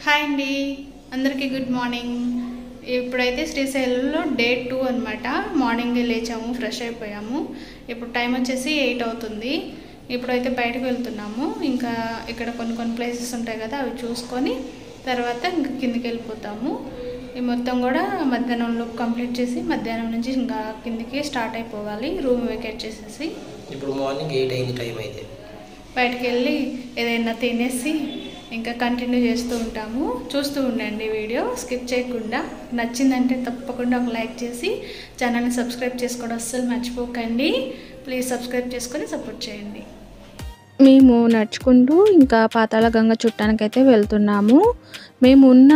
Hi అండి, అందరికీ good morning. ఇప్పుడైతే శ్రీశైలంలో డే 2 అనమాట. మార్నింగ్ లేచాము, ఫ్రెష్ అయిపోయాము. ఇప్పుడు టైం వచ్చేసి 8 అవుతుంది. ఇప్పుడైతే బయటకు వెళ్తున్నాము. ఇంకా ఇక్కడ కొన్ని ప్లేసెస్ ఉంటాయి కదా, అవి చూసుకొని తర్వాత ఇంకా కిందికి వెళ్ళిపోతాము. ఈ మొత్తం కూడా మధ్యాహ్నంలో కంప్లీట్ చేసి మధ్యాహ్నం నుంచి ఇంకా కిందికి స్టార్ట్ అయిపోవాలి, రూమ్ వెకేట్ చేసేసి. ఇప్పుడు మార్నింగ్ 8 అయింది టైం. అయితే బయటకు వెళ్ళి ఏదైనా తినేసి ఇంకా కంటిన్యూ చేస్తూ ఉంటాము. చూస్తూ ఉండండి, వీడియో స్కిప్ చేయకుండా. నచ్చిందంటే తప్పకుండా ఒక లైక్ చేసి ఛానల్ని సబ్స్క్రైబ్ చేసుకోవడం అస్సలు మర్చిపోకండి. ప్లీజ్ సబ్స్క్రైబ్ చేసుకొని సపోర్ట్ చేయండి. మేము నడుచుకుంటూ ఇంకా పాతాళ గంగ చుట్టానికైతే వెళ్తున్నాము. మేము ఉన్న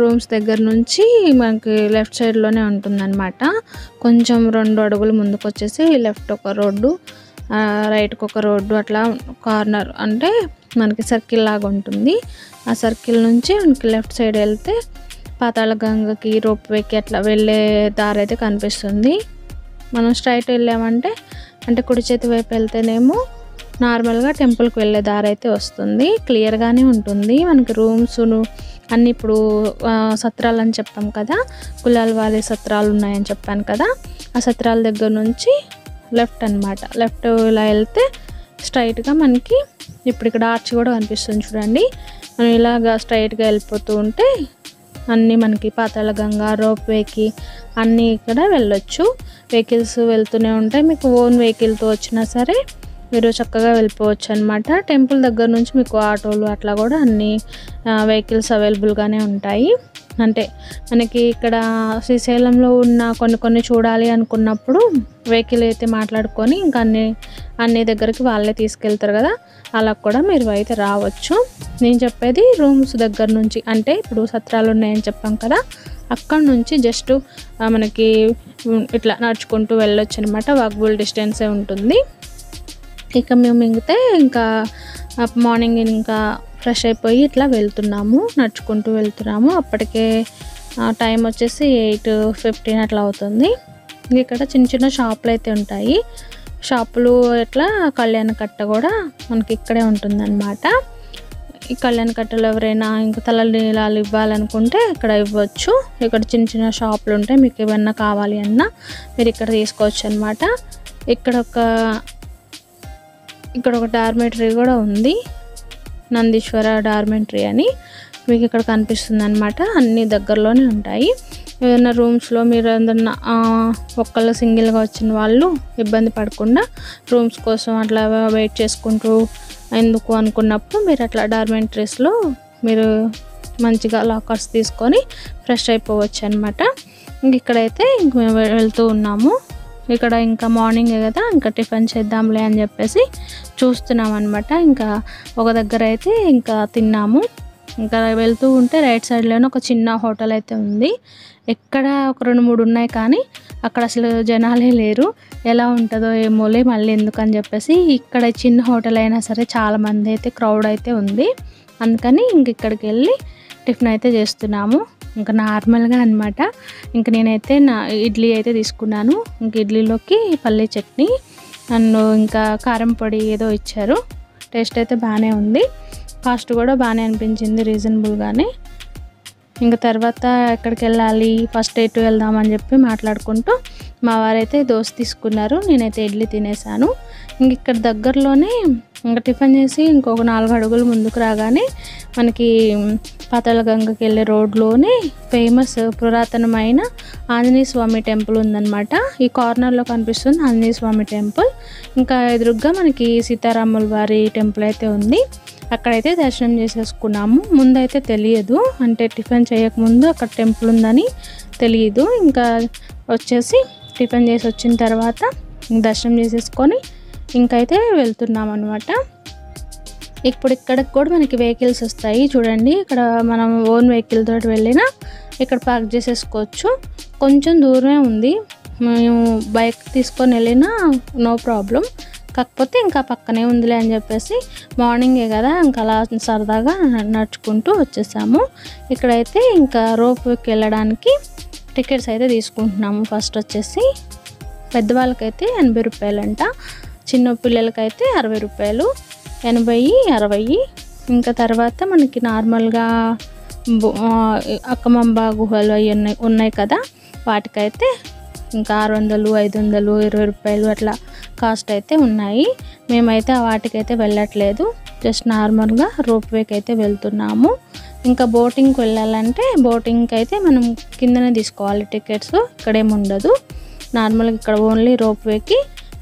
రూమ్స్ దగ్గర నుంచి మనకి లెఫ్ట్ సైడ్లోనే ఉంటుందన్నమాట. కొంచెం 2 అడుగులు ముందుకు వచ్చేసి లెఫ్ట్ ఒక రోడ్డు, రైట్కి ఒక రోడ్డు, అట్లా కార్నర్ అంటే మనకి సర్కిల్ లాగా ఉంటుంది. ఆ సర్కిల్ నుంచి మనకి లెఫ్ట్ సైడ్ వెళ్తే పాతాళ గంగకి రోప్ వేకి అట్లా వెళ్ళే దారి అయితే కనిపిస్తుంది. మనం స్ట్రైట్ వెళ్ళామంటే అంటే కుడి చేతి వైపు వెళ్తేనేమో నార్మల్గా టెంపుల్కి వెళ్ళే దారి అయితే వస్తుంది. క్లియర్గానే ఉంటుంది. మనకి రూమ్స్ అన్నీ ఇప్పుడు సత్రాలు అని చెప్పాం కదా, కులాల వారి సత్రాలు ఉన్నాయని చెప్పాను కదా, ఆ సత్రాల దగ్గర నుంచి లెఫ్ట్ అనమాట. లెఫ్ట్ ఇలా వెళ్తే స్ట్రైట్గా మనకి ఇప్పుడు ఇక్కడ ఆర్చ్ కూడా కనిపిస్తుంది చూడండి. మనం ఇలాగా స్ట్రైట్గా వెళ్ళిపోతూ ఉంటే అన్నీ మనకి పాతాళ గంగ రోప్ వేకి అన్నీ ఇక్కడ వెళ్ళొచ్చు. వెహికల్స్ వెళ్తూనే ఉంటాయి. మీకు ఓన్ వెహికల్తో వచ్చినా సరే మీరు చక్కగా వెళ్ళిపోవచ్చు అనమాట. టెంపుల్ దగ్గర నుంచి మీకు ఆటోలు అట్లా కూడా అన్ని వెహికల్స్ అవైలబుల్గానే ఉంటాయి. అంటే మనకి ఇక్కడ శ్రీశైలంలో ఉన్న కొన్ని చూడాలి అనుకున్నప్పుడు వెహికల్ అయితే మాట్లాడుకొని ఇంకా అన్ని దగ్గరికి వాళ్ళే తీసుకెళ్తారు కదా, అలా కూడా మీరు అయితే రావచ్చు. నేను చెప్పేది రూమ్స్ దగ్గర నుంచి, అంటే ఇప్పుడు సత్రాలు ఉన్నాయని చెప్పాం కదా, అక్కడ నుంచి జస్ట్ మనకి ఇట్లా నడుచుకుంటూ వెళ్ళొచ్చు అనమాట. వాకబుల్ డిస్టెన్సే ఉంటుంది. ఇక మేము మిగితే ఇంకా మార్నింగ్ ఇంకా ఫ్రెష్ అయిపోయి ఇట్లా వెళ్తున్నాము, నడుచుకుంటూ వెళ్తున్నాము. అప్పటికే టైం వచ్చేసి 8:15 అట్లా అవుతుంది. ఇక్కడ చిన్న షాపులు అయితే ఉంటాయి. షాపులు ఎట్లా కళ్యాణ కట్ట కూడా మనకి ఇక్కడే ఉంటుందన్నమాట. ఈ కళ్యాణ కట్టలో ఎవరైనా ఇంకా తలనీలాలు ఇవ్వాలనుకుంటే ఇక్కడ ఇవ్వచ్చు. ఇక్కడ చిన్న షాపులు ఉంటాయి. మీకు ఏమన్నా కావాలి అన్నా మీరు ఇక్కడ తీసుకోవచ్చు అనమాట. ఇక్కడ ఒక డార్మెటరీ కూడా ఉంది, నందీశ్వర డార్మెటరీ అని మీకు ఇక్కడ కనిపిస్తుంది అనమాట. అన్నీ దగ్గరలోనే ఉంటాయి. ఏదైనా రూమ్స్లో మీరు ఏదన్నా ఒక్కళ్ళు సింగిల్గా వచ్చిన వాళ్ళు ఇబ్బంది పడకుండా రూమ్స్ కోసం అట్లా వెయిట్ చేసుకుంటూ ఎందుకు అనుకున్నప్పుడు మీరు అట్లా డార్మెటరీస్లో మీరు మంచిగా లాకర్స్ తీసుకొని ఫ్రెష్ అయిపోవచ్చు అనమాట. ఇక్కడైతే ఇంక మేము వెళ్తూ ఉన్నాము. ఇక్కడ ఇంకా మార్నింగే కదా, ఇంకా టిఫిన్ చేద్దాంలే అని చెప్పేసి చూస్తున్నాం అనమాట. ఇంకా ఒక దగ్గర అయితే ఇంకా తిన్నాము. ఇంకా వెళ్తూ ఉంటే రైట్ సైడ్లోనే ఒక చిన్న హోటల్ అయితే ఉంది. ఎక్కడ ఒక 2-3 ఉన్నాయి కానీ అక్కడ అసలు జనాలే లేరు. ఎలా ఉంటుందో ఏమోలే మళ్ళీ ఎందుకని చెప్పేసి ఇక్కడ చిన్న హోటల్ అయినా సరే చాలామంది అయితే క్రౌడ్ అయితే ఉంది. అందుకని ఇంక ఇక్కడికి వెళ్ళి టిఫిన్ అయితే చేస్తున్నాము. ఇంకా నార్మల్గా అనమాట. ఇంక నేనైతే ఇడ్లీ అయితే తీసుకున్నాను. ఇంక ఇడ్లీలోకి పల్లీ చట్నీ అండ్ ఇంకా కారం పొడి ఏదో ఇచ్చారు. టేస్ట్ అయితే బాగానే ఉంది. కాస్ట్ కూడా బాగానే అనిపించింది, రీజనబుల్గానే. ఇంకా తర్వాత ఎక్కడికి వెళ్ళాలి, ఫస్ట్ ఎటు వెళ్దామని చెప్పి మాట్లాడుకుంటూ మా వారైతే దోశ తీసుకున్నారు, నేనైతే ఇడ్లీ తినేసాను. ఇంక ఇక్కడ దగ్గరలోనే ఇంకా టిఫిన్ చేసి ఇంకొక 4 అడుగులు ముందుకు రాగానే మనకి పాతాళ గంగకి వెళ్ళే రోడ్లోనే ఫేమస్ పురాతనమైన ఆంజనేయ స్వామి టెంపుల్ ఉందన్నమాట. ఈ కార్నర్లో కనిపిస్తుంది ఆంజనేయ స్వామి టెంపుల్. ఇంకా ఎదురుగ్గా మనకి సీతారాముల వారి టెంపుల్ అయితే ఉంది. అక్కడైతే దర్శనం చేసేసుకున్నాము. ముందైతే తెలియదు, అంటే టిఫిన్ చేయకముందు అక్కడ టెంపుల్ ఉందని తెలియదు. ఇంకా వచ్చేసి టిఫిన్ చేసి వచ్చిన తర్వాత దర్శనం చేసేసుకొని ఇంకైతే వెళ్తున్నాం అనమాట. ఇప్పుడు ఇక్కడికి కూడా మనకి వెహికల్స్ వస్తాయి చూడండి. ఇక్కడ మనం ఓన్ వెహికల్ తోటి వెళ్ళినా ఇక్కడ పార్క్ చేసేసుకోవచ్చు. కొంచెం దూరమే ఉంది, మేము బైక్ తీసుకొని వెళ్ళినా నో ప్రాబ్లం. కాకపోతే ఇంకా పక్కనే ఉందిలే అని చెప్పేసి మార్నింగే కదా ఇంకా అలా సరదాగా నడుచుకుంటూ వచ్చేసాము. ఇక్కడైతే ఇంకా రోప్కి వెళ్ళడానికి టికెట్స్ అయితే తీసుకుంటున్నాము. ఫస్ట్ వచ్చేసి పెద్దవాళ్ళకైతే 80 రూపాయలంట, చిన్న పిల్లలకైతే 60 రూపాయలు, 80, 60. ఇంకా తర్వాత మనకి నార్మల్గా అక్కమంబ గుహలు అవి ఉన్నాయి కదా, వాటికైతే ఇంకా 600, 500, 20 రూపాయలు అట్లా కాస్ట్ అయితే ఉన్నాయి. మేమైతే వాటికైతే వెళ్ళట్లేదు, జస్ట్ నార్మల్గా రోప్వేకి అయితే వెళ్తున్నాము. ఇంకా బోటింగ్కి వెళ్ళాలంటే బోటింగ్కి అయితే మనం కిందనే తీసుకోవాలి టికెట్స్, ఇక్కడేమి ఉండదు. నార్మల్గా ఇక్కడ ఓన్లీ రోప్వేకి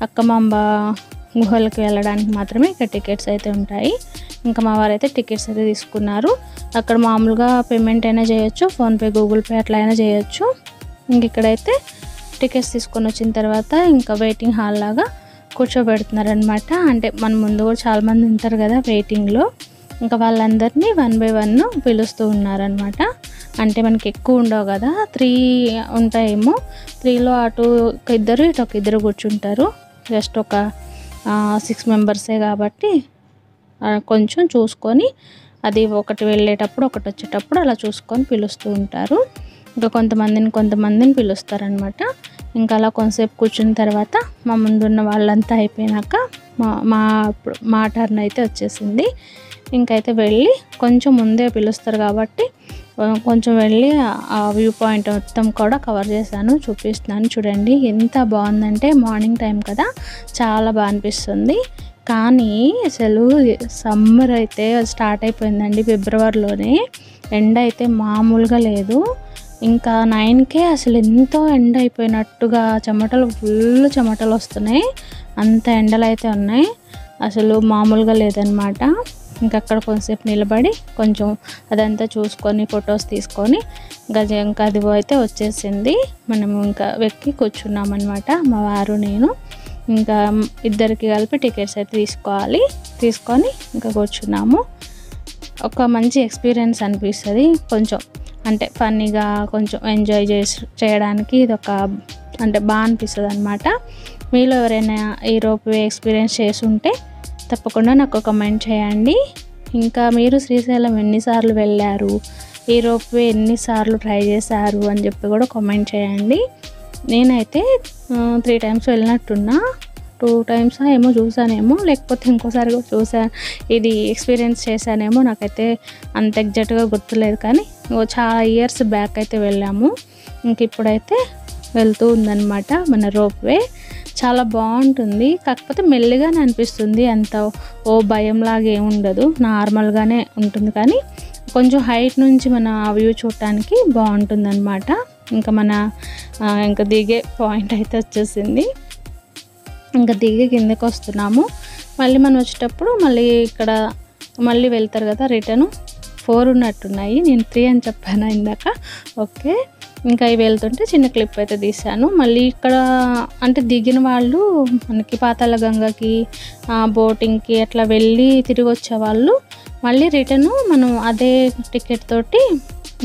అక్కమంబ గుహలకు వెళ్ళడానికి మాత్రమే ఇక్కడ టికెట్స్ అయితే ఉంటాయి. ఇంకా మా వారైతే టికెట్స్ అయితే తీసుకున్నారు. అక్కడ మామూలుగా పేమెంట్ అయినా చేయొచ్చు, ఫోన్పే, గూగుల్ పే అట్లా అయినా చేయొచ్చు. ఇంక ఇక్కడైతే టికెట్స్ తీసుకొని వచ్చిన తర్వాత ఇంకా వెయిటింగ్ హాల్ లాగా కూర్చోబెడుతున్నారనమాట. అంటే మన ముందు కూడా చాలామంది ఉంటారు కదా వెయిటింగ్లో, ఇంకా వాళ్ళందరినీ 1 by 1 పిలుస్తూ ఉన్నారనమాట. అంటే మనకి ఎక్కువ ఉండవు కదా, 3 ఉంటాయేమో, 3లో అటు ఒక ఇద్దరు ఇటు ఒక ఇద్దరు కూర్చుంటారు. జస్ట్ ఒక 6 మెంబర్సే కాబట్టి కొంచెం చూసుకొని, అది ఒకటి వెళ్ళేటప్పుడు ఒకటి వచ్చేటప్పుడు అలా చూసుకొని పిలుస్తూ ఉంటారు. ఇంకా కొంతమందిని పిలుస్తారనమాట. ఇంకా అలా కొంతసేపు కూర్చున్న తర్వాత మా ముందున్న వాళ్ళంతా అయిపోయినాక మా టర్న్ అయితే వచ్చేసింది. ఇంకైతే వెళ్ళి కొంచెం ముందే పిలుస్తారు కాబట్టి కొంచెం వెళ్ళి ఆ వ్యూ పాయింట్ మొత్తం కూడా కవర్ చేశాను, చూపిస్తున్నాను. చూడండి ఎంత బాగుందంటే, మార్నింగ్ టైం కదా చాలా బాగా అనిపిస్తుంది. కానీ అసలు సమ్మర్ అయితే స్టార్ట్ అయిపోయిందండి, ఫిబ్రవరిలోనే. ఎండ అయితే మామూలుగా లేదు. ఇంకా 9కే అసలు ఎంతో ఎండ అయిపోయినట్టుగా ఫుల్ చెమటలు వస్తున్నాయి, అంత ఎండలు అయితే ఉన్నాయి, అసలు మామూలుగా లేదనమాట. ఇంకా అక్కడ కొంతసేపు నిలబడి కొంచెం అదంతా చూసుకొని ఫొటోస్ తీసుకొని ఇంకా అది అయితే వచ్చేసింది. మనము ఇంకా వెక్కి కూర్చున్నామన్నమాట, మా వారు నేను. ఇంకా ఇద్దరికి కలిపి టికెట్స్ అయితే తీసుకొని ఇంకా కూర్చున్నాము. ఒక మంచి ఎక్స్పీరియన్స్ అనిపిస్తుంది, కొంచెం అంటే ఫన్నీగా కొంచెం ఎంజాయ్ చేయడానికి ఇది ఒక అంటే బాగా అనిపిస్తుంది అనమాట. మీలో ఎవరైనా ఈ రోప్వే ఎక్స్పీరియన్స్ చేసి ఉంటే తప్పకుండా నాకు కమెంట్ చేయండి. ఇంకా మీరు శ్రీశైలం ఎన్నిసార్లు వెళ్ళారు, ఈ రోప్వే ఎన్నిసార్లు ట్రై చేశారు అని చెప్పి కూడా కామెంట్ చేయండి. నేనైతే 3 times వెళ్ళినట్టున్నా, 2 times ఏమో చూసానేమో, లేకపోతే ఇంకోసారి కూడా ఇది ఎక్స్పీరియన్స్ చేశానేమో, నాకైతే అంత ఎగ్జాక్ట్గా గుర్తులేదు. కానీ చాలా ఇయర్స్ బ్యాక్ అయితే వెళ్ళాము. ఇంక ఇప్పుడైతే వెళ్తూ ఉందన్నమాట మన రోప్వే. చాలా బాగుంటుంది, కాకపోతే మెల్లిగానే అనిపిస్తుంది, అంత భయంలాగా ఏమి ఉండదు, నార్మల్గానే ఉంటుంది. కానీ కొంచెం హైట్ నుంచి మన వ్యూ చూడటానికి బాగుంటుంది అనమాట. ఇంకా దిగే పాయింట్ అయితే వచ్చేసింది. ఇంకా దిగి కిందకి వస్తున్నాము. మళ్ళీ మనం వచ్చేటప్పుడు ఇక్కడ మళ్ళీ వెళ్తారు కదా, రిటర్న్ 4 ఉన్నట్టున్నాయి, నేను 3 అని చెప్పాను ఇందాక. ఓకే, ఇంకా ఇవి వెళ్తుంటే చిన్న క్లిప్ అయితే తీశాను. మళ్ళీ ఇక్కడ అంటే దిగిన వాళ్ళు మనకి పాతాళ గంగకి, బోటింగ్కి అట్లా వెళ్ళి తిరిగి వచ్చేవాళ్ళు మళ్ళీ రిటర్ను మనం అదే టికెట్ తోటి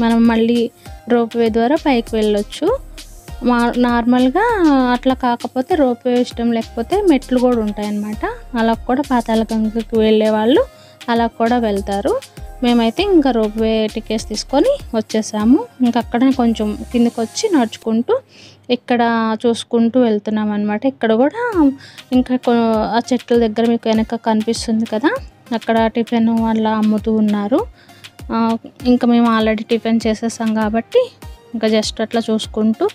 మనం మళ్ళీ రోప్వే ద్వారా పైకి వెళ్ళొచ్చు. నార్మల్గా అట్లా కాకపోతే రోప్వే ఇష్టం లేకపోతే మెట్లు కూడా ఉంటాయన్నమాట, అలా కూడా పాతాళ గంగకి వెళ్ళే వాళ్ళు అలా కూడా వెళ్తారు. మేమైతే ఇంకా రోప్వే టికెట్స్ తీసుకొని వచ్చేసాము. ఇంకా అక్కడ కొంచెం కిందకి వచ్చి నడుచుకుంటూ ఇక్కడ చూసుకుంటూ వెళ్తున్నాం అనమాట. ఇక్కడ కూడా ఇంకా ఆ చెట్ల దగ్గర మీకు వెనక కనిపిస్తుంది కదా, అక్కడ టిఫిన్ వాళ్ళ అమ్ముతూ ఉన్నారు. ఇంకా మేము ఆల్రెడీ టిఫిన్ చేసేసాం కాబట్టి ఇంకా జస్ట్ అట్లా చూసుకుంటూ,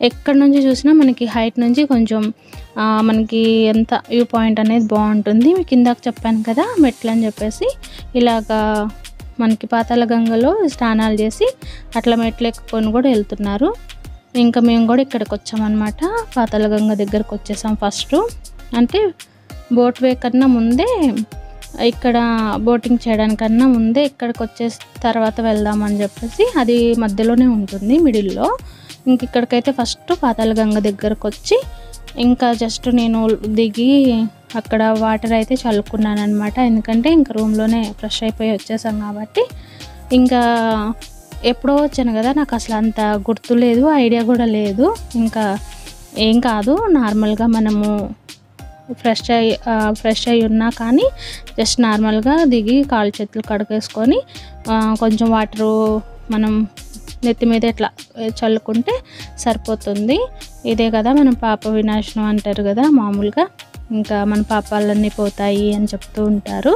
ఎక్కడి నుంచి చూసినా మనకి హైట్ నుంచి కొంచెం మనకి ఎంత వ్యూ పాయింట్ అనేది బాగుంటుంది. మీకు ఇందాక చెప్పాను కదా మెట్లు అని చెప్పేసి, ఇలాగా మనకి పాతాళ గంగలో స్నానాలు చేసి అట్లా మెట్లు ఎక్కుకొని కూడా వెళ్తున్నారు. ఇంకా మేము కూడా ఇక్కడికి వచ్చామన్నమాట, పాతాళ గంగ దగ్గరకు వచ్చేసాం. ఫస్ట్ అంటే బోట్ వే కన్నా ముందే, ఇక్కడ బోటింగ్ చేయడానికన్నా ముందే ఇక్కడికి వచ్చేసి తర్వాత వెళ్దామని చెప్పేసి, అది మధ్యలోనే ఉంటుంది మిడిల్లో. ఇంక ఇక్కడికైతే ఫస్ట్ పాతాళ గంగ దగ్గరకు వచ్చి ఇంకా జస్ట్ నేను దిగి అక్కడ వాటర్ అయితే చల్లుకున్నాను అనమాట. ఎందుకంటే ఇంకా రూమ్లోనే ఫ్రెష్ అయిపోయి వచ్చేసాం కాబట్టి. ఇంకా ఎప్పుడో వచ్చాను కదా, నాకు అసలు అంత గుర్తు లేదు, ఐడియా కూడా లేదు. ఇంకా ఏం కాదు, నార్మల్గా మనము ఫ్రెష్ అయ్యి ఉన్నా కానీ జస్ట్ నార్మల్గా దిగి కాళ్ళు చేతులు కడిగేసుకొని కొంచెం వాటరు మనం నెత్తి మీద ఇట్లా చల్లుకుంటే సరిపోతుంది. ఇదే కదా మనం పాప వినాశనం అంటారు కదా మామూలుగా, ఇంకా మన పాపాలన్నీ పోతాయి అని చెప్తూ ఉంటారు.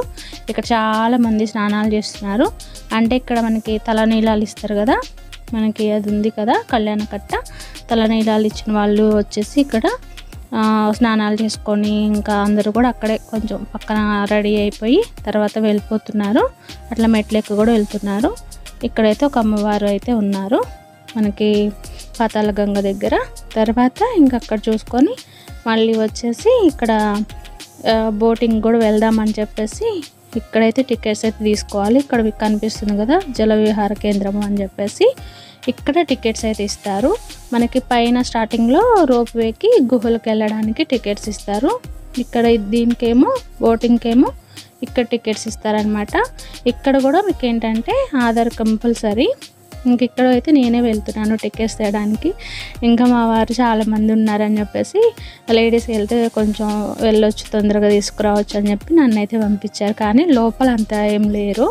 ఇక్కడ చాలామంది స్నానాలు చేస్తున్నారు. అంటే ఇక్కడ మనకి తలనీలాలు ఇస్తారు కదా, మనకి అది ఉంది కదా కళ్యాణకట్ట, తలనీలాలు ఇచ్చిన వాళ్ళు వచ్చేసి ఇక్కడ స్నానాలు చేసుకొని ఇంకా అందరూ కూడా అక్కడే కొంచెం పక్కన రెడీ అయిపోయి తర్వాత వెళ్ళిపోతున్నారు. అట్లా మెట్లెక్కి కూడా వెళ్తున్నారు. ఇక్కడైతే ఒక అమ్మవారు అయితే ఉన్నారు మనకి పాతాళ గంగ దగ్గర. తర్వాత ఇంకా అక్కడ చూసుకొని మళ్ళీ వచ్చేసి ఇక్కడ బోటింగ్ కూడా వెళ్దామని చెప్పేసి ఇక్కడైతే టికెట్స్ అయితే తీసుకోవాలి. ఇక్కడ మీకు కనిపిస్తుంది కదా జల విహార కేంద్రము అని చెప్పేసి, ఇక్కడ టికెట్స్ అయితే ఇస్తారు మనకి. పైన స్టార్టింగ్లో రోప్ వేకి గుహలకు వెళ్ళడానికి టికెట్స్ ఇస్తారు. ఇక్కడ దీనికేమో బోటింగ్కేమో ఇక్కడ టికెట్స్ ఇస్తారనమాట. ఇక్కడ కూడా మీకు ఏంటంటే ఆధార్ కంపల్సరీ. ఇంక ఇక్కడ అయితే నేనే వెళ్తున్నాను టికెట్స్ తేయడానికి. ఇంకా మా వారు చాలామంది ఉన్నారని చెప్పేసి లేడీస్ వెళ్తే కొంచెం వెళ్ళొచ్చు తొందరగా తీసుకురావచ్చు అని చెప్పి నన్ను అయితే పంపించారు. కానీ లోపల అంతా ఏం లేరు,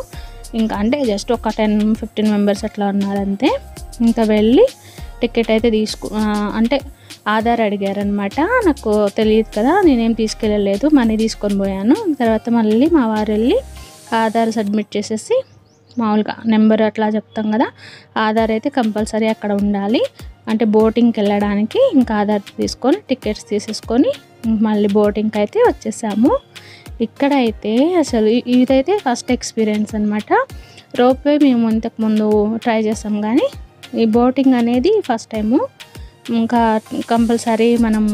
ఇంకా అంటే జస్ట్ ఒక 10-15 మెంబర్స్ అట్లా ఉన్నారంతే. ఇంకా వెళ్ళి టికెట్ అయితే అంటే ఆధార్ అడిగారనమాట. నాకు తెలియదు కదా, నేనేం తీసుకెళ్ళలేదు, మనీ తీసుకొని పోయాను. తర్వాత మళ్ళీ మా వారు వెళ్ళి ఆధార్ సబ్మిట్ చేసేసి మామూలుగా నెంబర్ అట్లా చెప్తాం కదా, ఆధార్ అయితే కంపల్సరీ అక్కడ ఉండాలి. అంటే బోటింగ్కి వెళ్ళడానికి ఇంకా ఆధార్ తీసుకొని టికెట్స్ తీసేసుకొని మళ్ళీ బోటింగ్కి అయితే వచ్చేసాము. ఇక్కడైతే అసలు ఇదైతే ఫస్ట్ ఎక్స్పీరియన్స్ అనమాట. రోప్వే మేము ఇంతకుముందు ట్రై చేసాం కానీ ఈ బోటింగ్ అనేది ఫస్ట్ టైము. ఇంకా కంపల్సరీ మనం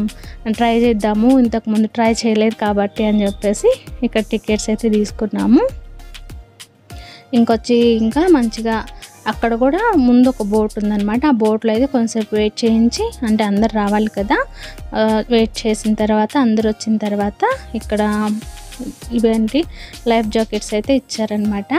ట్రై చేద్దాము, ఇంతకుముందు ట్రై చేయలేదు కాబట్టి అని చెప్పేసి ఇక్కడ టికెట్స్ అయితే తీసుకున్నాము. ఇంకొచ్చి ఇంకా మంచిగా అక్కడ కూడా ముందు ఒక బోట్ ఉందన్నమాట. ఆ బోట్లో అయితే కొంచెంసేపు వెయిట్ చేయించి, అంటే అందరు రావాలి కదా, వెయిట్ చేసిన తర్వాత అందరు వచ్చిన తర్వాత ఇక్కడ ఇవేంటి లైఫ్ జాకెట్స్ అయితే ఇచ్చారనమాట.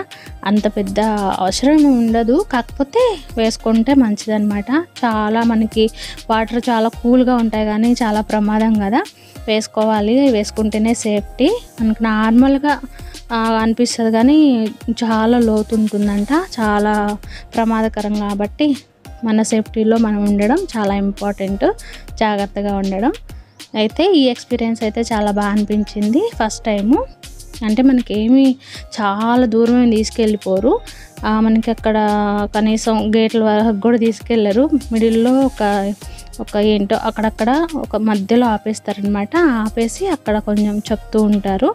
అంత పెద్ద అవసరం ఉండదు, కాకపోతే వేసుకుంటే మంచిదన్నమాట. చాలా మనకి వాటర్ చాలా కూల్గా ఉంటాయి కానీ చాలా ప్రమాదం కదా, వేసుకోవాలి, వేసుకుంటేనే సేఫ్టీ. మనకి నార్మల్గా అనిపిస్తుంది కానీ చాలా లోతు ఉంటుందంట, చాలా ప్రమాదకరం. కాబట్టి మన సేఫ్టీలో మనం ఉండడం చాలా ఇంపార్టెంట్, జాగ్రత్తగా ఉండడం. అయితే ఈ ఎక్స్పీరియన్స్ అయితే చాలా బాగా అనిపించింది ఫస్ట్ టైము. అంటే మనకి ఏమి చాలా దూరం తీసుకెళ్ళిపోరు, మనకి అక్కడ కనీసం గేట్ల వరకు కూడా తీసుకెళ్ళరు. మిడిల్లో ఒక ఏంటో అక్కడక్కడ ఒక మధ్యలో ఆపేస్తారనమాట. ఆపేసి అక్కడ కొంచెం చెప్తూ ఉంటారు,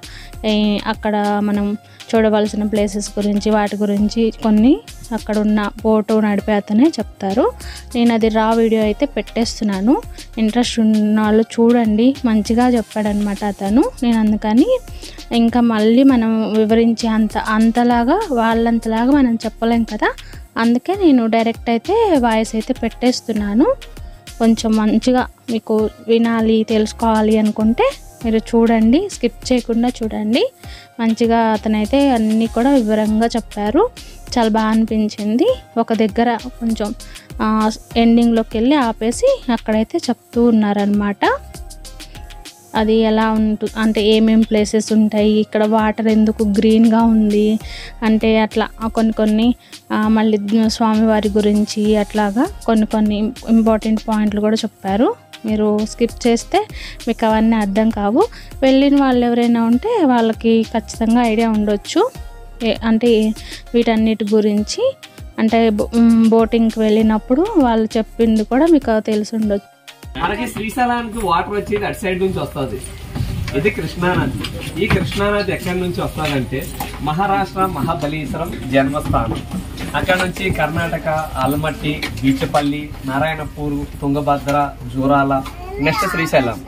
అక్కడ మనం చూడవలసిన ప్లేసెస్ గురించి వాటి గురించి కొన్ని అక్కడ ఉన్న బోటు నడిపే అతనే చెప్తారు. నేను అది రా వీడియో అయితే పెట్టేస్తున్నాను, ఇంట్రెస్ట్ ఉన్న వాళ్ళు చూడండి. మంచిగా చెప్పాడనమాట అతను. నేను అందుకని ఇంకా మళ్ళీ మనం వివరించి అంతలాగా వాళ్ళంతలాగా మనం చెప్పలేం కదా, అందుకే నేను డైరెక్ట్ అయితే వాయిస్ అయితే పెట్టేస్తున్నాను. కొంచెం మంచిగా మీకు వినాలి తెలుసుకోవాలి అనుకుంటే మీరు చూడండి, స్కిప్ చేయకుండా చూడండి. మంచిగా అతనైతే అన్నీ కూడా వివరంగా చెప్పారు, చాలా బాగా అనిపించింది. ఒక దగ్గర కొంచెం ఎండింగ్లోకి వెళ్ళి ఆపేసి అక్కడైతే చెప్తూ ఉన్నారనమాట. అది ఎలా ఉంటుంది అంటే ఏమేం ప్లేసెస్ ఉంటాయి, ఇక్కడ వాటర్ ఎందుకు గ్రీన్గా ఉంది అంటే అట్లా కొన్ని మళ్ళీ స్వామివారి గురించి అట్లాగా కొన్ని ఇంపార్టెంట్ పాయింట్లు కూడా చెప్పారు. మీరు స్కిప్ చేస్తే మీకు అవన్నీ అర్థం కావు. వెళ్ళిన వాళ్ళు ఎవరైనా ఉంటే వాళ్ళకి ఖచ్చితంగా ఐడియా ఉండొచ్చు, అంటే వీటన్నిటి గురించి. అంటే బోటింగ్కి వెళ్ళినప్పుడు వాళ్ళు చెప్పింది కూడా మీకు తెలిసి ఉండొచ్చు. మనకి శ్రీశైలానికి వాటర్ వచ్చేది అటు సైడ్ నుంచి వస్తుంది. ఇది కృష్ణానది. ఈ కృష్ణానది ఎక్కడి నుంచి వస్తుందంటే మహారాష్ట్ర మహాబలీశ్వరం జన్మస్థానం. అక్కడ నుంచి కర్ణాటక ఆల్మట్టి, బీచపల్లి, నారాయణపూర్, తుంగభద్ర, జూరాల, నెక్స్ట్ శ్రీశైలం.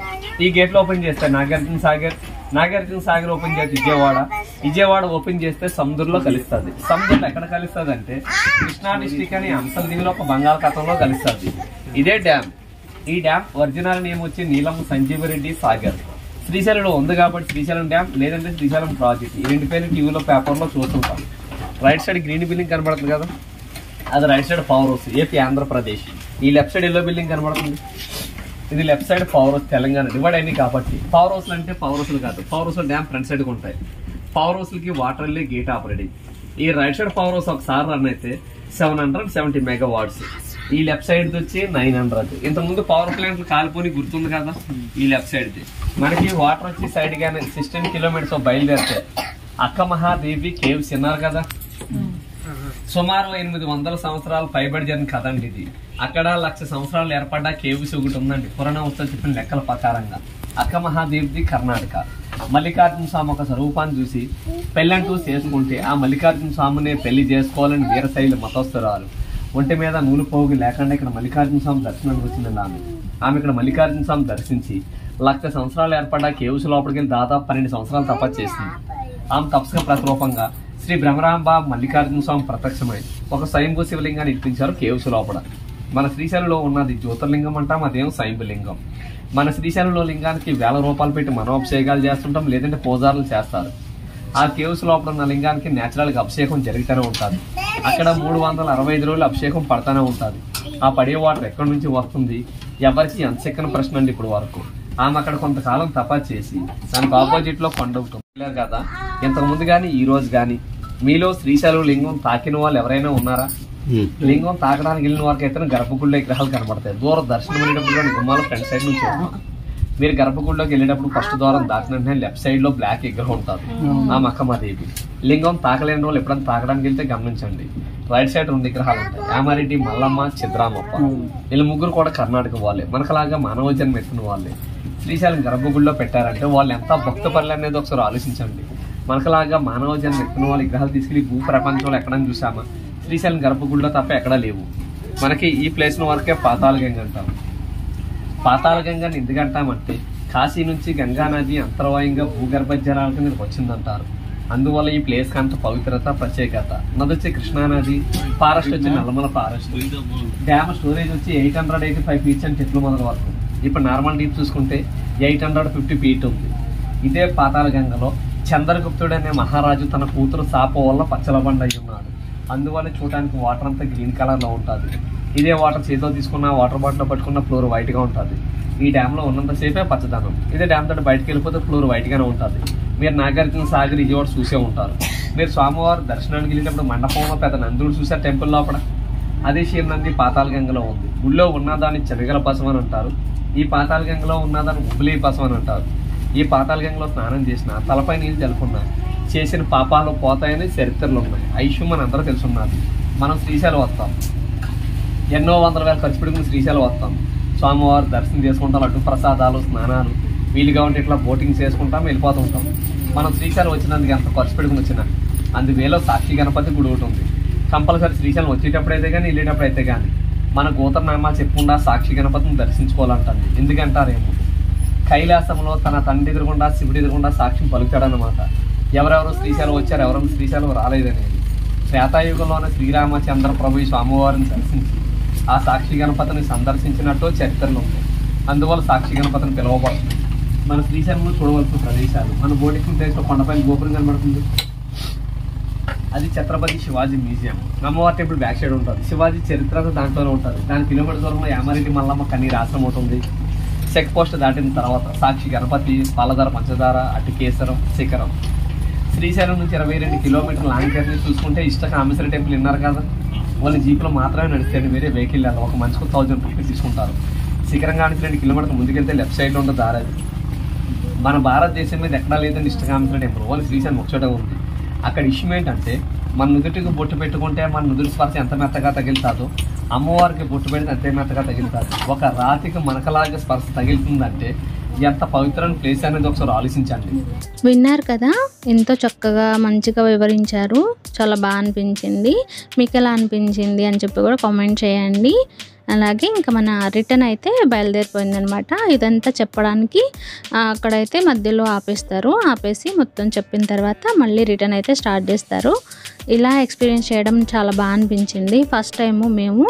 ఈ గేట్లు ఓపెన్ చేస్తే నాగార్జున సాగర్ ఓపెన్ చేస్తే విజయవాడ ఓపెన్ చేస్తే సముద్రంలో కలుస్తుంది. సముద్రంలో ఎక్కడ కలుస్తుంది అంటే కృష్ణా డిస్టిక్ అని అంతర్దీవిలో ఒక బంగాళాఖాతంలో కలుస్తుంది. ఇదే డ్యామ్. ఈ డ్యామ్ ఒరిజినల్ నేమ్ వచ్చి నీలం సంజీవరెడ్డి సాగర్. శ్రీశైలంలో ఉంది కాబట్టి శ్రీశైలం డ్యామ్, లేదంటే శ్రీశైలం ప్రాజెక్ట్. ఈ రెండు పేర్లు టీవీలో పేపర్లో చూస్తుంటాం. రైట్ సైడ్ గ్రీన్ బిల్డింగ్ కనబడుతుంది కదా, అది right side power house AP Andhra Pradesh. ఈ లెఫ్ట్ సైడ్ ఎల్లో బిల్డింగ్ కనబడుతుంది, ఇది left side power house Telangana. Divide అయింది కాబట్టి పవర్ హౌస్లు అంటే పవర్ హౌస్లు కాదు, పవర్ హౌస్ డ్యామ్ ఫ్రంట్ సైడ్కి ఉంటాయి. పవర్ హౌస్లకి వాటర్ వెళ్ళి గేట్ ఆపరేటింగ్. ఈ రైట్ సైడ్ పవర్ హౌస్ ఒకసారి రన్ అయితే 770 మెగావాట్స్. ఈ లెఫ్ట్ సైడ్ వచ్చి 900. ఇంతకుముందు పవర్ ప్లాంట్ కాలిపోయి గుర్తుంది కదా, ఈ లెఫ్ట్ సైడ్ మనకి వాటర్ వచ్చి సైడ్ గానే 16 కిలోమీటర్స్ బయలుదేరితే అక్క మహాదేవి కేవ్స్ విన్నారు కదా, సుమారు 800 సంవత్సరాలు పైబడి జరిగిన కథ అండి ఇది. అక్కడ 1,00,000 సంవత్సరాలు ఏర్పడ్డ కేవ్స్ ఒకటి ఉందండి పురాణ ఉత్సవం చెప్పిన లెక్కల ప్రకారంగా. అక్క మహాదేవిది కర్ణాటక. మల్లికార్జున స్వామి ఒక స్వరూపాన్ని చూసి పెళ్ళంటూ చేసుకుంటే ఆ మల్లికార్జున స్వామిని పెళ్లి చేసుకోవాలని వీరశైలి మతస్థురాలు ఒంటి మీద నూలు పోగు లేకుండా ఇక్కడ మల్లికార్జున స్వామి దర్శనానికి వచ్చిందండి ఆమె ఇక్కడ మల్లికార్జున స్వామి దర్శించి 1,00,000 సంవత్సరాలు ఏర్పడ్డ కేవ్స్ లోపలికి వెళ్ళి దాదాపు 12 సంవత్సరాలు తపస్సు చేసింది. ఆమె తపస్సుగా ప్రతిరూపంగా శ్రీ బ్రహ్మరాంబ మల్లికార్జున స్వామి ప్రత్యక్షమై ఒక స్వయంభూ శివలింగాన్ని ఇప్పించారు కేవ్స్ లోపల. మన శ్రీశైలంలో ఉన్నది జ్యోతిర్లింగం అంటాం, అదేం స్వయంభులింగం. మన శ్రీశైలంలో లింగానికి 1000 రూపాయలు పెట్టి మనోభిషేకాలు చేస్తుంటాం, లేదంటే పూజారులు చేస్తారు. ఆ కేవ్స్ లోపల ఉన్న లింగానికి నేచురల్ గా అభిషేకం జరుగుతూనే ఉంటుంది. అక్కడ 365 రోజులు అభిషేకం పడతానే ఉంటుంది. ఆ పడే వాటర్ ఎక్కడి నుంచి వస్తుంది, ఎవరికి ఎంత చిక్కని ప్రశ్న అండి ఇప్పుడు వరకు. ఆమె అక్కడ కొంతకాలం తపస్సు చేసి దానికి ఆపోజిట్ లో కొండ ఉంటుంది కదా. ఇంతకు ముందు గానీ ఈ రోజు గానీ మీలో శ్రీశైలం లింగం తాకిన వాళ్ళు ఎవరైనా ఉన్నారా? లింగం తాకడానికి వెళ్ళిన వారికి అయితే గర్భగుడిలో విగ్రహాలు కనబడతాయి. దూరం దర్శనం వెళ్ళేటప్పుడు గుమ్మాల ఫ్రంట్ సైడ్ నుంచి మీరు గర్భగుడిలోకి వెళ్ళేటప్పుడు ఫస్ట్ ద్వారం దాటిన వెంటనే లెఫ్ట్ సైడ్ లో బ్లాక్ విగ్రహం ఉంటుంది, ఆ మక్కమాదేవి. లింగం తాకలేని వాళ్ళు ఎప్పుడైనా తాకడానికి వెళ్తే గమనించండి, రైట్ సైడ్ 2 విగ్రహాలు ఉంటాయి, యామారెడ్డి, మల్లమ్మ, చిద్రామప్ప. వీళ్ళు ముగ్గురు కూడా కర్ణాటక వాళ్ళే, మనకలాగా మానవ జన్మ ఎత్తిన వాళ్ళే. శ్రీశైలం గర్భగుడిలో పెట్టారంటే వాళ్ళు ఎంత భక్త పనులు అనేది ఒకసారి ఆలోచించండి. మనకలాగా మానవ జన్మ ఎత్తిన వాళ్ళు విగ్రహాలు తీసుకెళ్లి భూ ప్రపంచంలో ఎక్కడైనా చూసామా? శ్రీశైలం గర్భగుడిలో తప్ప ఎక్కడా లేవు. మనకి ఈ ప్లేస్ వరకే పాతాళగంగ అంటాం. పాతాళగంగని ఎందుకంటామంటే కాశీ నుంచి గంగా నది అంతర్వాయంగా భూగర్భ జలాల కిందకి వచ్చిందంటారు. అందువల్ల ఈ ప్లేస్ కి అంత పవిత్రత, ప్రత్యేకత. నది వచ్చి కృష్ణానది, ఫారెస్ట్ వచ్చి నల్లమల ఫారెస్ట్, డ్యామ్ స్టోరేజ్ వచ్చి 885 ఫీట్స్ అని చెట్లు మొదల వరకు. ఇప్పుడు నార్మల్ డీప్ చూసుకుంటే 850 ఫీట్ ఉంది. ఇదే పాతాళగంగలో చంద్రగుప్తుడు అనే మహారాజు తన కూతురు శాప వల్ల పచ్చలబండ అయి ఉన్నాడు. అందువల్ల చూడడానికి వాటర్ అంతా గ్రీన్ కలర్ లో ఉంటుంది. ఇదే వాటర్ చేతిలో తీసుకున్న వాటర్ బాటిల్ పట్టుకున్న ఫ్లోర్ వైట్ గా ఉంటుంది. ఈ డ్యామ్ లో ఉన్నంతసేపే పచ్చదనం. ఇదే డ్యామ్ తోటి బయటకు వెళ్ళిపోతే ఫ్లోర్ వైట్ గానే ఉంటుంది. మీరు నాగార్జున సాగర్ విజయవాడ చూసే ఉంటారు. మీరు స్వామివారి దర్శనానికి వెళ్ళేటప్పుడు మండపంలో పెద్ద నందుడు చూసారు టెంపుల్ లోపల. అదే నంది పాతాళగంగలో ఉంది. గుళ్ళో ఉన్నదాన్ని చెరగల పశువు అని అంటారు, ఈ పాతాళగంగలో ఉన్నదాన్ని ఉబ్బులీ పశువు అని అంటారు. ఈ పాతాళగంగలో స్నానం చేసిన తలపై నీళ్ళు జలుకున్నా చేసిన పాపాలు పోతాయని చరిత్రలు ఉన్నాయి. ఐష్యం అని అందరూ తెలుసున్నారు. మనం శ్రీశైలం వస్తాం, ఎన్నో 100,000 ఖర్చు పెట్టుకుని శ్రీశైలం వస్తాం, స్వామివారు దర్శనం చేసుకుంటాం, లడ్డు ప్రసాదాలు, స్నానాలు, వీలుగా ఉంటే ఇట్లా బోటింగ్ చేసుకుంటాం, వెళ్ళిపోతూ ఉంటాం. మనం శ్రీశైలం వచ్చినందుకు ఎంత ఖర్చు పెట్టుకుని వచ్చినా అందువేలో సాక్షి గణపతి గుడి ఒకటి ఉంది. కంపల్సరీ శ్రీశైలం వచ్చేటప్పుడు అయితే కానీ వెళ్ళేటప్పుడు అయితే కానీ మన గోత్రనామాలు చెప్పకుండా సాక్షి గణపతిని దర్శించుకోవాలంటుంది. ఎందుకంటారేమో కైలాసంలో తన తండ్రి ఎదురుగుండా శివుడి ఎదురుగుండా సాక్ష్యం పలుకుతాడనమాట. ఎవరెవరు శ్రీశైలం వచ్చారు, ఎవరెవరు శ్రీశైలం రాలేదనేది. త్రేతాయుగంలోనే శ్రీరామచంద్ర ప్రభు స్వామివారిని దర్శించి ఆ సాక్షి గణపతిని సందర్శించినట్టు చరిత్రలు ఉంటాయి. అందువల్ల సాక్షి గణపతిని పిలువబడుతుంది. మన శ్రీశైలంలో చూడవలసిన ప్రదేశాలు, మన బోటింగ్ ప్లేస్ లో కొండపైన గోపురం కనబడుతుంది, అది ఛత్రపతి శివాజీ మ్యూజియం. అమ్మవారి టెంపుల్ బ్యాక్ సైడ్ ఉంటుంది. శివాజీ చరిత్ర దాంట్లోనే ఉంటుంది. దాని కిలోమీటర్ దూరంలో యామారెడ్డి మల్లమ్మ కన్నీరు ఆశ్రమం ఉంటుంది. చెక్ పోస్ట్ దాటిన తర్వాత సాక్షి గణపతి, పాలధార, పంచదార, అటికేశ్వరం, శిఖరం. శ్రీశైలం నుంచి 22 కిలోమీటర్ల లాంగ్ జర్నీ చూసుకుంటే ఇష్టకామేశ్వర టెంపుల్ విన్నారు కదా, వాళ్ళు జీపులో మాత్రమే నడుస్తాడు, వేరే వెహికల్ వెళ్ళాలి. ఒక మనిషికి 1000 రూపీస్ తీసుకుంటారు. శిఖరం కానీ 2 కిలోమీటర్లు ముందుకెళ్తే లెఫ్ట్ సైడ్ లో ఉంటుంది దారి. మన భారతదేశం మీద ఎక్కడా లేదండి ఇష్టకామేశ్వర టెంపుల్, వాళ్ళు శ్రీశైలం ఒకచోట ఉంది. అక్కడ ఇష్యూ ఏంటంటే మన నుదుటికి బొట్టు పెట్టుకుంటే మన నుదుటి స్పర్శ ఎంత మెత్తగా తగిలితాదో అమ్మవారికి బొట్టు పెడితే అంతే మెత్తగా తగిలితాదు. ఒక రాతికి మనకలాగా స్పర్శ తగిలితుందంటే ఎంత పవిత్రమైన ప్లేస్ అనేది ఒకసారి ఆలోచించండి. విన్నారు కదా, ఎంతో చక్కగా మంచిగా వివరించారు. చాలా బాగా అనిపించింది. మీకు ఎలా అనిపించింది అని చెప్పి కూడా కామెంట్ చేయండి. అలాగే ఇంకా మన రిటర్న్ అయితే బయలుదేరిపోయిందనమాట. ఇదంతా చెప్పడానికి అక్కడైతే మధ్యలో ఆపేసి మొత్తం చెప్పిన తర్వాత మళ్ళీ రిటర్న్ అయితే స్టార్ట్ చేస్తారు. ఇలా ఎక్స్పీరియన్స్ చేయడం చాలా బాగా అనిపించింది. ఫస్ట్ టైము మేము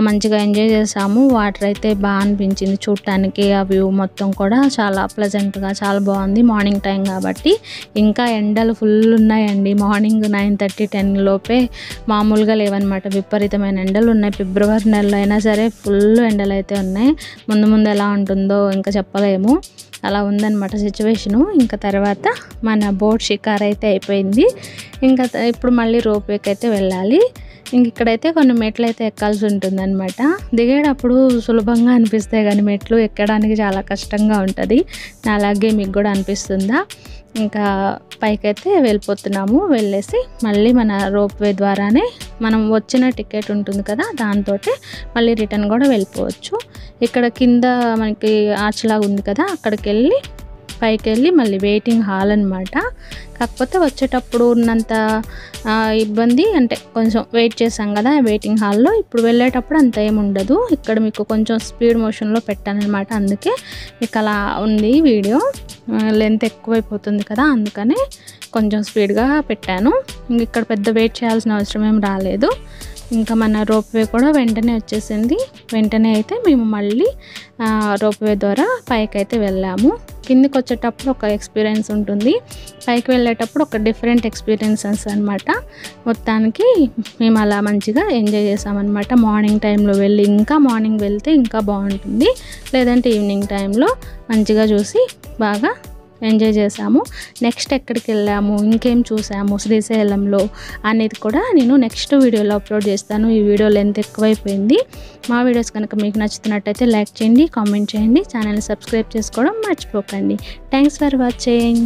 మంచిగా ఎంజాయ్ చేసాము. వాటర్ అయితే బాగా అనిపించింది చూడటానికి. ఆ వ్యూ మొత్తం కూడా చాలా ప్లెజెంట్గా చాలా బాగుంది. మార్నింగ్ టైం కాబట్టి ఇంకా ఎండలు ఫుల్ ఉన్నాయండి. మార్నింగ్ 9:30, 10 లోపే మామూలుగా లేవన్నమాట. విపరీతమైన ఎండలు ఉన్నాయి. ఫిబ్రవరి నెలలో అయినా సరే ఫుల్ ఎండలు అయితే ఉన్నాయి. ముందు ఎలా ఉంటుందో ఇంకా చెప్పలేము. అలా ఉందన్నమాట సిచ్యువేషను. ఇంకా తర్వాత మన బోట్ షికార్ అయితే అయిపోయింది. ఇంకా ఇప్పుడు మళ్ళీ రోప్వేకి అయితే వెళ్ళాలి. ఇంక ఇక్కడైతే కొన్ని మెట్లు అయితే ఎక్కాల్సి ఉంటుందన్నమాట. దిగేటప్పుడు సులభంగా అనిపిస్తాయి కానీ మెట్లు ఎక్కడానికి చాలా కష్టంగా ఉంటుంది. అలాగే మీకు కూడా అనిపిస్తుందా? ఇంకా పైకైతే వెళ్ళిపోతున్నాము. వెళ్ళేసి మళ్ళీ మన రోప్వే ద్వారానే మనం వచ్చిన టికెట్ ఉంటుంది కదా, దాంతో మళ్ళీ రిటర్న్ కూడా వెళ్ళిపోవచ్చు. ఇక్కడ కింద మనకి ఆర్చ్ లాగా ఉంది కదా, అక్కడికి వెళ్ళి పైకి వెళ్ళి మళ్ళీ వెయిటింగ్ హాల్ అనమాట. కాకపోతే వచ్చేటప్పుడు ఉన్నంత ఇబ్బంది అంటే కొంచెం వెయిట్ చేసాం కదా వెయిటింగ్ హాల్లో. ఇప్పుడు వెళ్ళేటప్పుడు అంత ఏముండదు. ఇక్కడ మీకు కొంచెం స్పీడ్ మోషన్లో పెట్టానమాట, అందుకే మీకు అలా ఉంది. వీడియో లెంత్ ఎక్కువైపోతుంది కదా, అందుకని కొంచెం స్పీడ్గా పెట్టాను. ఇంక ఇక్కడ పెద్ద వెయిట్ చేయాల్సిన అవసరం ఏం రాలేదు. ఇంకా మన రోప్వే కూడా వెంటనే వచ్చేసింది. వెంటనే అయితే మేము మళ్ళీ రోప్వే ద్వారా పైకి అయితే వెళ్ళాము. కిందికి వచ్చేటప్పుడు ఒక ఎక్స్పీరియన్స్ ఉంటుంది, పైకి వెళ్ళేటప్పుడు ఒక డిఫరెంట్ ఎక్స్పీరియన్సెస్ అనమాట. మొత్తానికి మేము అలా మంచిగా ఎంజాయ్ చేసామన్నమాట. మార్నింగ్ టైంలో వెళ్ళి, ఇంకా మార్నింగ్ వెళ్తే ఇంకా బాగుంటుంది, లేదంటే ఈవినింగ్ టైంలో మంచిగా చూసి బాగా ఎంజాయ్ చేసాము. నెక్స్ట్ ఎక్కడికి వెళ్ళాము, ఇంకేం చూసాము శ్రీశైలంలో అనేది కూడా నేను నెక్స్ట్ వీడియోలో అప్లోడ్ చేస్తాను. ఈ వీడియో లెంత్ ఎక్కువైపోయింది. మా వీడియోస్ కనుక మీకు నచ్చుతున్నట్టయితే లైక్ చేయండి, కామెంట్ చేయండి, ఛానల్ని సబ్స్క్రైబ్ చేసుకోవడం మర్చిపోకండి. Thanks for watching.